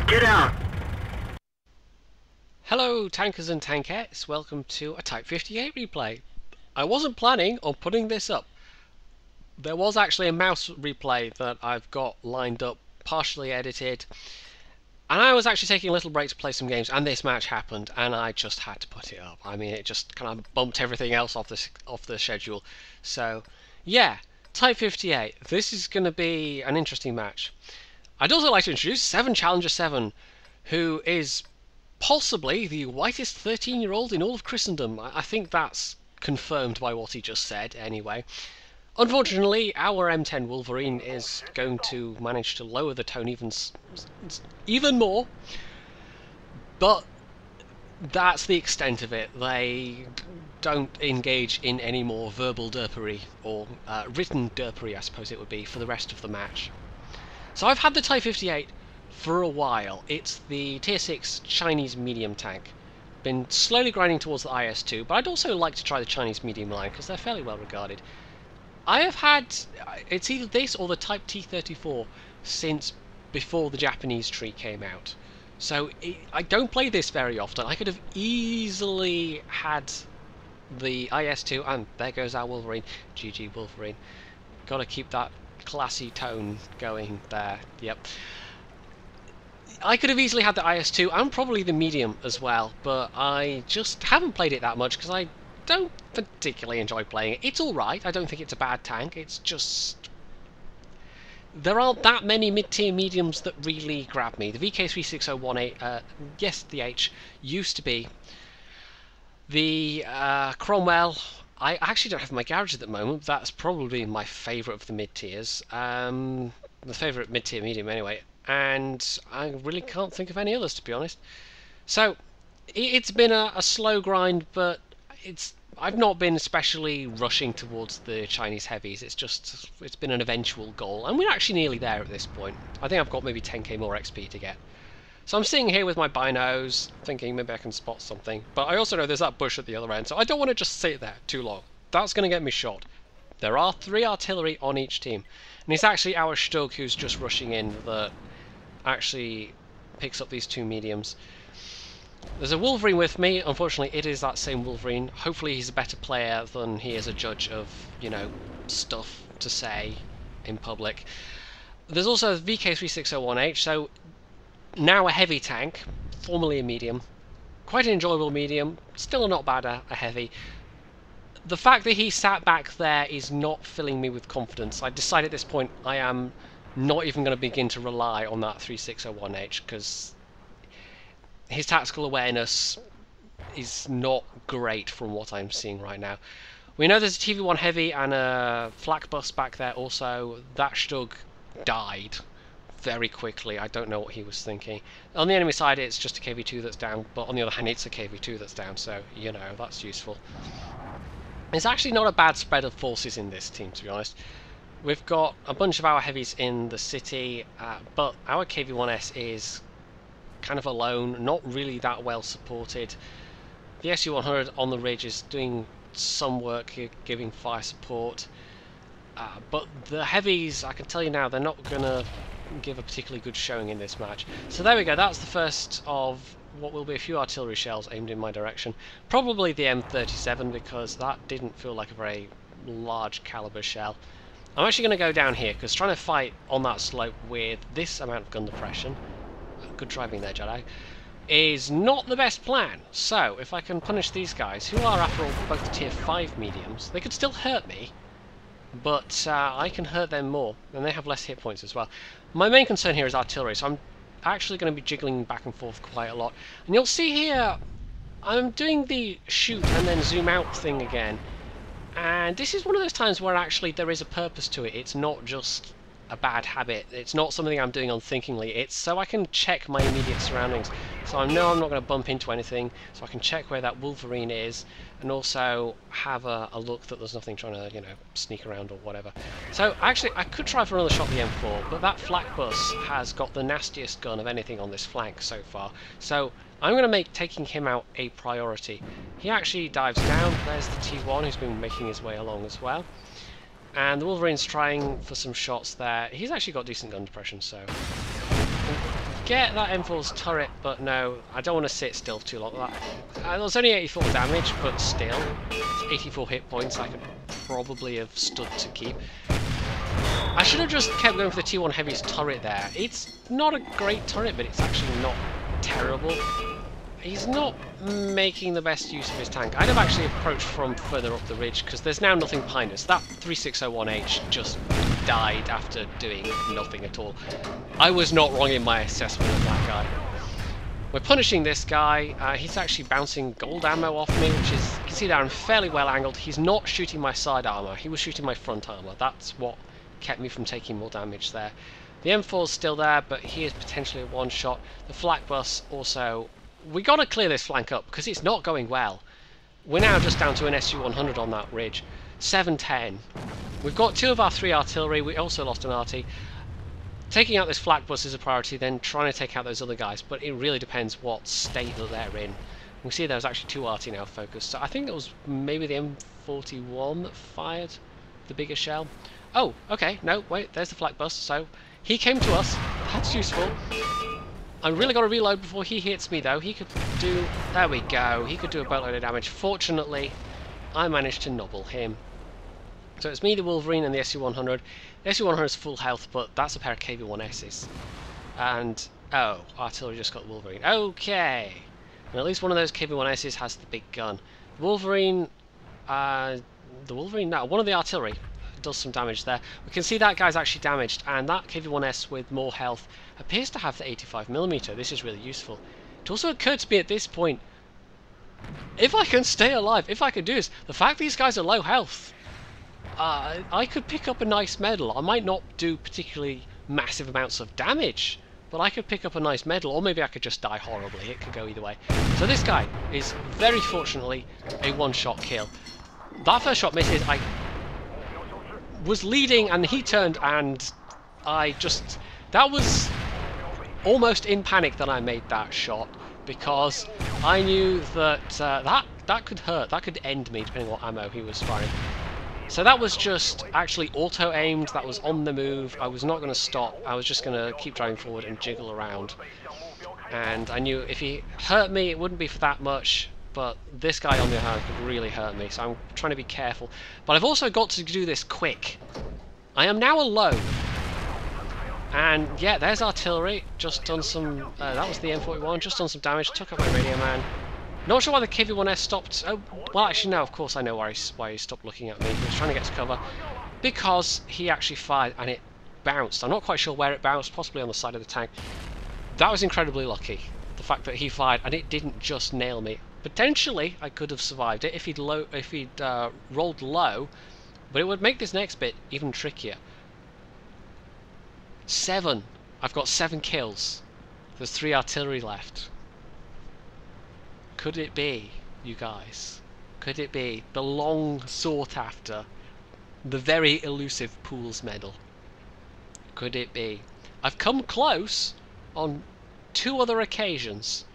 Get out! Hello tankers and tankettes, welcome to a Type 58 replay. I wasn't planning on putting this up. There was actually a mouse replay that I've got lined up, partially edited, and I was actually taking a little break to play some games, and this match happened, and I just had to put it up. I mean, it just kind of bumped everything else off the schedule. So, yeah, Type 58. This is going to be an interesting match. I'd also like to introduce 7 Challenger 7, who is possibly the whitest 13-year-old in all of Christendom. I think that's confirmed by what he just said, anyway. Unfortunately, our M10 Wolverine is going to manage to lower the tone even more, but that's the extent of it. They don't engage in any more verbal derpery, or written derpery, I suppose it would be, for the rest of the match. So I've had the Type 58 for a while. It's the Tier 6 Chinese medium tank. Been slowly grinding towards the IS-2, but I'd also like to try the Chinese medium line, because they're fairly well regarded. I have had, it's either this or the Type T-34 since before the Japanese tree came out. So I don't play this very often. I could have easily had the IS-2, and there goes our Wolverine. GG Wolverine. Gotta keep that classy tone going there. Yep. I could have easily had the IS-2 and probably the medium as well, but I just haven't played it that much because I don't particularly enjoy playing it. It's alright, I don't think it's a bad tank, it's just there aren't that many mid-tier mediums that really grab me. The VK36018, yes, the H, used to be. The Cromwell, I actually don't have my garage at the moment. That's probably my favourite of the mid-tiers. The favourite mid-tier medium anyway. And I really can't think of any others, to be honest. So, it's been a slow grind, but I've not been especially rushing towards the Chinese heavies. It's been an eventual goal, and we're actually nearly there at this point. I think I've got maybe 10k more XP to get. So I'm sitting here with my binos, thinking maybe I can spot something. But I also know there's that bush at the other end, so I don't want to just sit there too long. That's going to get me shot. There are 3 artillery on each team, and it's actually our Stug who's just rushing in that actually picks up these 2 mediums. There's a Wolverine with me. Unfortunately, it is that same Wolverine. Hopefully he's a better player than he is a judge of, you know, stuff to say in public. There's also a VK36018, so now a heavy tank, formerly a medium. Quite an enjoyable medium, still not bad a heavy. The fact that he sat back there is not filling me with confidence. I decided at this point I am not even going to begin to rely on that 3601H, because his tactical awareness is not great from what I'm seeing right now. We know there's a TV1 heavy and a flak bus back there also. That Stug died very quickly. I don't know what he was thinking. On the enemy side it's just a KV2 that's down, but on the other hand it's a KV2 that's down, so you know, that's useful. It's actually not a bad spread of forces in this team, to be honest. We've got a bunch of our heavies in the city, but our KV1S is kind of alone, not really that well supported. The SU-100 on the ridge is doing some work, giving fire support, but the heavies, I can tell you now, they're not going to give a particularly good showing in this match. So there we go, that's the first of what will be a few artillery shells aimed in my direction. Probably the M37, because that didn't feel like a very large caliber shell. I'm actually going to go down here, because trying to fight on that slope with this amount of gun depression, good driving there, Jedi, is not the best plan. So, if I can punish these guys, who are after all both tier 5 mediums, they could still hurt me, but I can hurt them more, and they have less hit points as well. My main concern here is artillery, so I'm actually going to be jiggling back and forth quite a lot. And you'll see here, I'm doing the shoot and then zoom out thing again, and this is one of those times where actually there is a purpose to it. It's not just a bad habit. It's not something I'm doing unthinkingly. It's so I can check my immediate surroundings. So I know I'm not going to bump into anything, so I can check where that Wolverine is, and also have a look that there's nothing trying to, you know, sneak around or whatever. So actually, I could try for another shot at the M4, but that flak bus has got the nastiest gun of anything on this flank so far. So I'm going to make taking him out a priority. He actually dives down. There's the T1 who's been making his way along as well. And the Wolverine's trying for some shots there. He's actually got decent gun depression, so get that M4's turret, but no, I don't want to sit still too long. That was only 84 damage, but still, 84 hit points I could probably have stood to keep. I should have just kept going for the T1 Heavy's turret there. It's not a great turret, but it's actually not terrible. He's not making the best use of his tank. I'd have actually approached from further up the ridge, because there's now nothing behind us. That 3601H just died after doing nothing at all. I was not wrong in my assessment of that guy. We're punishing this guy. He's actually bouncing gold ammo off me, which is, you can see there I'm fairly well angled. He's not shooting my side armor, he was shooting my front armor. That's what kept me from taking more damage there. The M4's still there, but he is potentially a one-shot. The flak bus also... We got to clear this flank up, because it's not going well. We're now just down to an SU-100 on that ridge. 710. We've got 2 of our 3 artillery. We also lost an RT. Taking out this flak bus is a priority, then trying to take out those other guys, but it really depends what state that they're in. We see there's actually 2 RT now focused, so I think it was maybe the M41 that fired the bigger shell. Oh, okay, no, wait, there's the flak bus, so he came to us. That's useful. I really got to reload before he hits me, though. He could do... There we go. He could do a boatload of damage. Fortunately, I managed to nobble him. So it's me, the Wolverine, and the SU-100. The SU-100 is full health, but that's a pair of KV-1Ss. And... Oh, artillery just got the Wolverine. Okay! And at least one of those KV-1Ss has the big gun. The Wolverine... No, one of the artillery does some damage there. We can see that guy's actually damaged, and that KV-1S with more health appears to have the 85mm. This is really useful. It also occurred to me at this point, if I can stay alive, if I can do this, the fact these guys are low health, I could pick up a nice medal. I might not do particularly massive amounts of damage, but I could pick up a nice medal, or maybe I could just die horribly. It could go either way. So this guy is very fortunately a one-shot kill. That first shot misses. I was leading and he turned, and I just... That was almost in panic that I made that shot, because I knew that that could hurt, that could end me depending on what ammo he was firing. So that was just actually auto-aimed, that was on the move. I was not going to stop, I was just going to keep driving forward and jiggle around. And I knew if he hurt me it wouldn't be for that much, but this guy on the other hand could really hurt me, so I'm trying to be careful. But I've also got to do this quick. I am now alone. And yeah, there's artillery, just done some, that was the M41, just done some damage, took out my radio man. Not sure why the KV-1S stopped, oh, well actually no, of course I know why he stopped looking at me. He was trying to get to cover, because he actually fired and it bounced. I'm not quite sure where it bounced, possibly on the side of the tank. That was incredibly lucky, the fact that he fired and it didn't just nail me. Potentially I could have survived it if he'd rolled low, but it would make this next bit even trickier. 7. I've got 7 kills. There's 3 artillery left. Could it be, you guys? Could it be the long sought after, the very elusive Pools medal? Could it be? I've come close on 2 other occasions,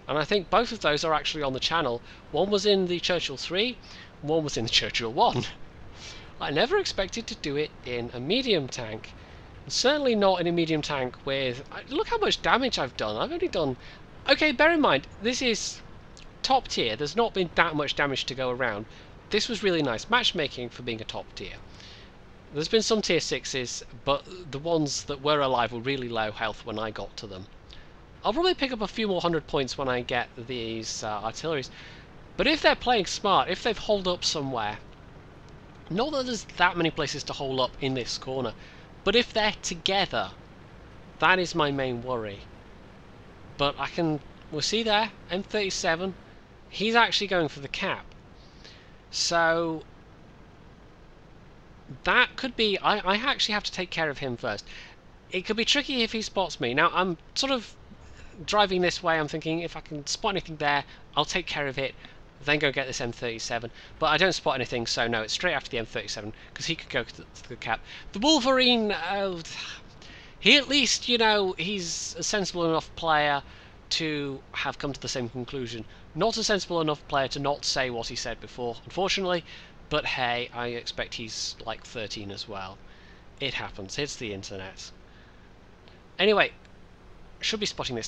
and I think both of those are actually on the channel. One was in the Churchill 3, one was in the Churchill 1. I never expected to do it in a medium tank. Certainly not in a medium tank with... Look how much damage I've done. I've only done... Okay, bear in mind, this is top tier. There's not been that much damage to go around. This was really nice. Matchmaking for being a top tier. There's been some tier 6s, but the ones that were alive were really low health when I got to them. I'll probably pick up a few more 100 points when I get these artilleries. But if they're playing smart, if they've holed up somewhere... Not that there's that many places to hole up in this corner, but if they're together, that is my main worry. But I can... We'll see there, M37. He's actually going for the cap. So... That could be... I actually have to take care of him first. It could be tricky if he spots me. Now, I'm sort of driving this way. I'm thinking if I can spot anything there, I'll take care of it. Then go get this M37, but I don't spot anything, so no, it's straight after the M37, because he could go to the cap. The Wolverine, he at least, you know, he's a sensible enough player to have come to the same conclusion. Not a sensible enough player to not say what he said before, unfortunately, but hey, I expect he's like 13 as well. It happens, it's the internet. Anyway, should be spotting this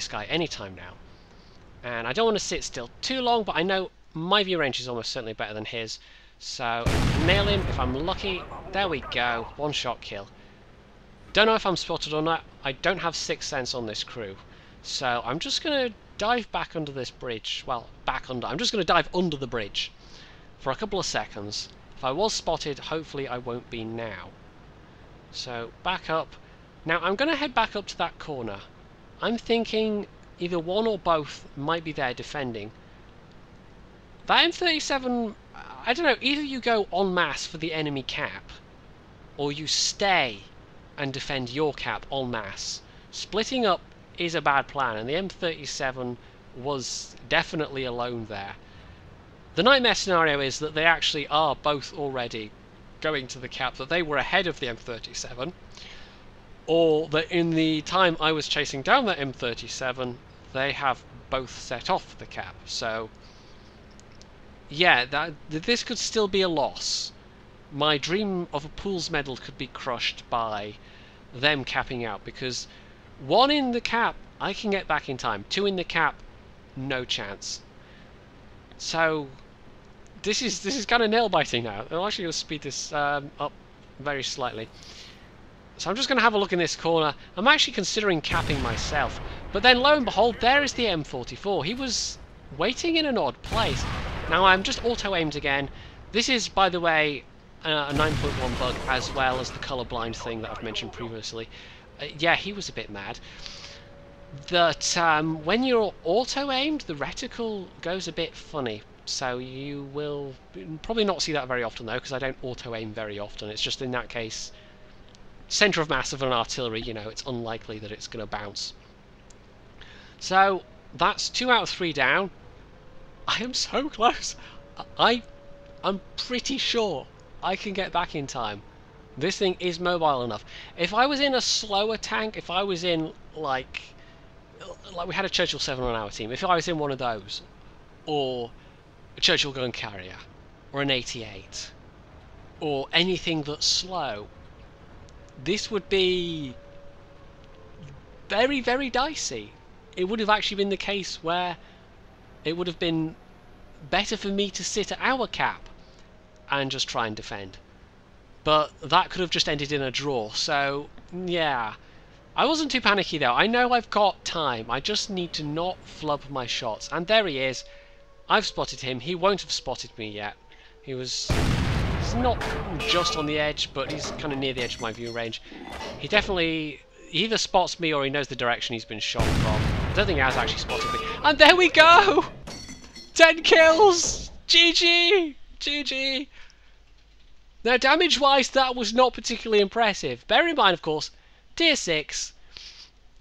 guy any time now. And I don't want to sit still too long, but I know my view range is almost certainly better than his. So, nail him if I'm lucky. There we go. One shot kill. Don't know if I'm spotted or not. I don't have sixth sense on this crew. So, I'm just going to dive back under this bridge. Well, back under. I'm just going to dive under the bridge for a couple of seconds. If I was spotted, hopefully I won't be now. So, back up. Now, I'm going to head back up to that corner. I'm thinking either one or both might be there defending. That M37, I don't know, either you go en masse for the enemy cap, or you stay and defend your cap en masse. Splitting up is a bad plan, and the M37 was definitely alone there. The nightmare scenario is that they actually are both already going to the cap, that they were ahead of the M37, or that in the time I was chasing down that M37, they have both set off the cap. So, yeah, this could still be a loss. My dream of a pools medal could be crushed by them capping out, because 1 in the cap, I can get back in time. 2 in the cap, no chance. So, this is kind of nail-biting now. I'll actually speed this up very slightly. So I'm just going to have a look in this corner. I'm actually considering capping myself. But then, lo and behold, there is the M44. He was waiting in an odd place. Now, I'm just auto-aimed again. This is, by the way, a 9.1 bug, as well as the colorblind thing that I've mentioned previously. Yeah, he was a bit mad. That when you're auto-aimed, the reticle goes a bit funny. So you will probably not see that very often, though, because I don't auto-aim very often. It's just in that case, centre of mass of an artillery, you know, it's unlikely that it's going to bounce. So, that's 2 out of 3 down. I am so close. I'm pretty sure I can get back in time. This thing is mobile enough. If I was in a slower tank, if I was in, like we had a Churchill 7 on our team, if I was in one of those, or a Churchill gun carrier, or an 88, or anything that's slow, this would be very, very dicey. It would have actually been the case where it would have been better for me to sit at our cap and just try and defend. But that could have just ended in a draw, so yeah. I wasn't too panicky though. I know I've got time. I just need to not flub my shots. And there he is. I've spotted him. He won't have spotted me yet. He's not just on the edge, but he's kind of near the edge of my view range. He either spots me or he knows the direction he's been shot from. I don't think he has actually spotted me. And there we go! 10 kills! GG! GG! Now, damage-wise, that was not particularly impressive. Bear in mind, of course, Tier 6.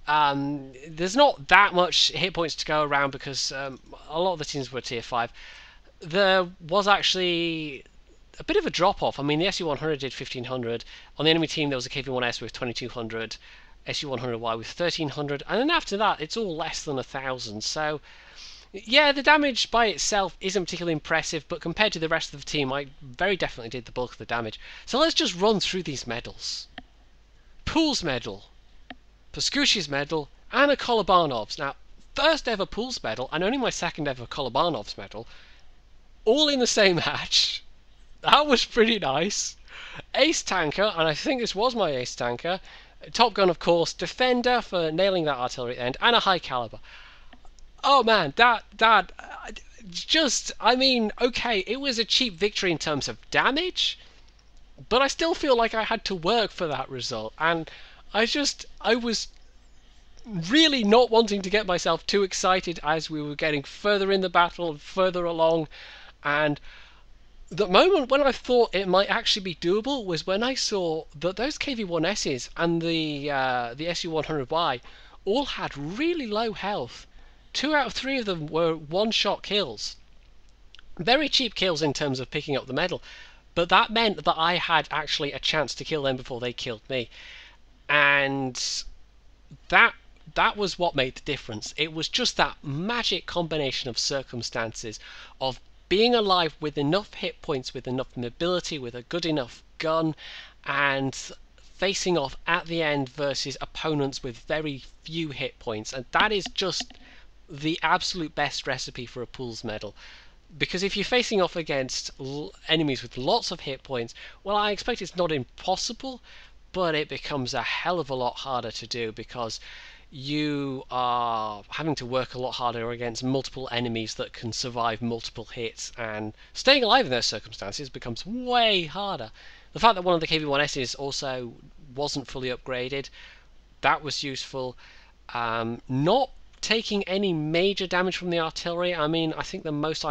There's not that much hit points to go around because a lot of the teams were Tier 5. There was actually a bit of a drop-off. I mean, the SU-100 did 1500. On the enemy team, there was a KV-1S with 2200, SU-100Y with 1300, and then after that, it's all less than 1000. So, yeah, the damage by itself isn't particularly impressive, but compared to the rest of the team, I very definitely did the bulk of the damage. So let's just run through these medals. Pools medal, Pascucci's medal, and a Kolobanov's. Now, first ever Pools medal, and only my second ever Kolobanov's medal, all in the same match. That was pretty nice. Ace tanker, and I think this was my ace tanker. Top gun, of course. Defender for nailing that artillery at the end, and a high caliber. Oh man, that just, I mean, okay, it was a cheap victory in terms of damage, but I still feel like I had to work for that result, and I was really not wanting to get myself too excited as we were getting further in the battle and further along, and the moment when I thought it might actually be doable was when I saw that those KV-1Ss and the SU-100Y all had really low health. 2 out of 3 of them were one-shot kills. Very cheap kills in terms of picking up the medal, but that meant that I had actually a chance to kill them before they killed me. And that was what made the difference. It was just that magic combination of circumstances of being alive with enough hit points, with enough mobility, with a good enough gun, and facing off at the end versus opponents with very few hit points, and that is just the absolute best recipe for a Pools medal. Because if you're facing off against enemies with lots of hit points, well, I expect it's not impossible, but it becomes a hell of a lot harder to do because you are having to work a lot harder against multiple enemies that can survive multiple hits, and staying alive in those circumstances becomes way harder. The fact that one of the KV-1Ss also wasn't fully upgraded, that was useful. Not taking any major damage from the artillery. I mean, I think the most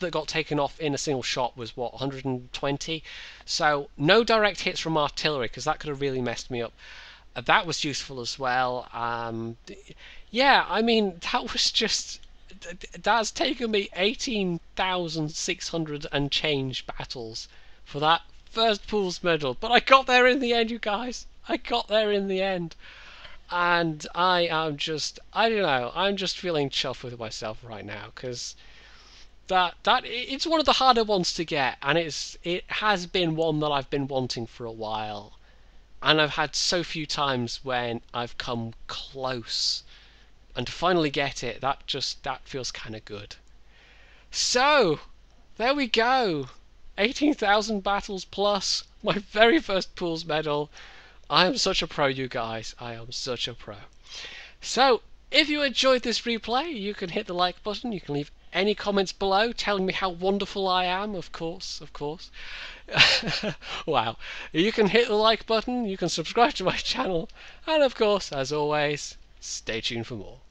that got taken off in a single shot was, what, 120? So no direct hits from artillery, because that could have really messed me up. That was useful as well. Yeah, I mean, that's taken me 18,600 and change battles for that first Pools medal. But I got there in the end, you guys. I got there in the end. And I am just, I don't know, I'm just feeling chuffed with myself right now, because it's one of the harder ones to get, and it has been one that I've been wanting for a while. And I've had so few times when I've come close, and to finally get it, that feels kind of good. So there we go, 18,000 battles plus my very first Pools medal. I am such a pro, you guys. I am such a pro. So if you enjoyed this replay, you can hit the like button. You can leave any comments below telling me how wonderful I am, of course. Wow. You can hit the like button, you can subscribe to my channel, and of course, as always, stay tuned for more.